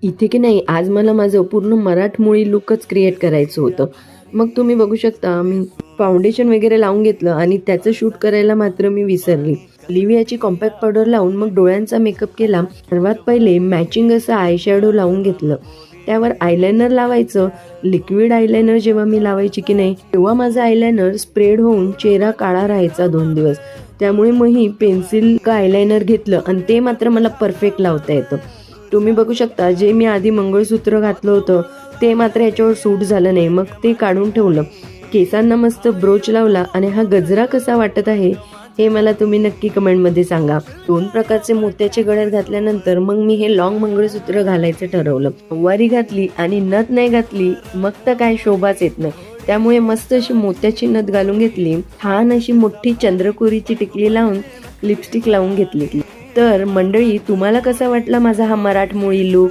इथे की नाही आज मला माझं पूर्ण मराठमोळी लुकच क्रिएट करायचं होतं. मग तुम्ही बघू शकता मी फाउंडेशन वगैरे लावून घेतलं आणि त्याचं शूट करायला मात्र मी विसरली. लिव्हियाची कॉम्पॅक्ट पावडर लावून मग डोळ्यांचा मेकअप केला. सर्वात पहिले मॅचिंग असं आय शॅडो लावून घेतलं. त्यावर आयलायनर लावायचं. लिक्विड आयलायनर जेव्हा मी लावायची की नाही तेव्हा माझा आयलायनर स्प्रेड होऊन चेहरा काळा राहायचा 2 दिवस. त्यामुळे मग ही पेन्सिल का आयलायनर घेतलं आणि ते मात्र मला परफेक्ट लावता येतं. तुम्ही बघू शकता जे मी आधी मंगळसूत्र घातलं होतं ते मात्र याच्यावर सूट झालं नाही. मग ते काढून ठेवलं. केसांना मस्त ब्रोच लावला आणि हा गजरा कसा वाटत आहे हे मला तुम्ही नक्की कमेंटमध्ये सांगा. 2 प्रकारचे मोत्याचे गळ्यात घातल्यानंतर मग मी हे लॉंग मंगळसूत्र घालायचं ठरवलं. नऊवारी घातली आणि नथ नाही घातली मग तर काय शोभाच येत नाही. त्यामुळे मस्त अशी मोत्याची नथ घालून घेतली. छान अशी मोठी चंद्रकोरीची टिकली लावून लिपस्टिक लावून घेतली. तर मंडळी तुम्हाला कसा वाटला माझा हा मराठमोळी लुक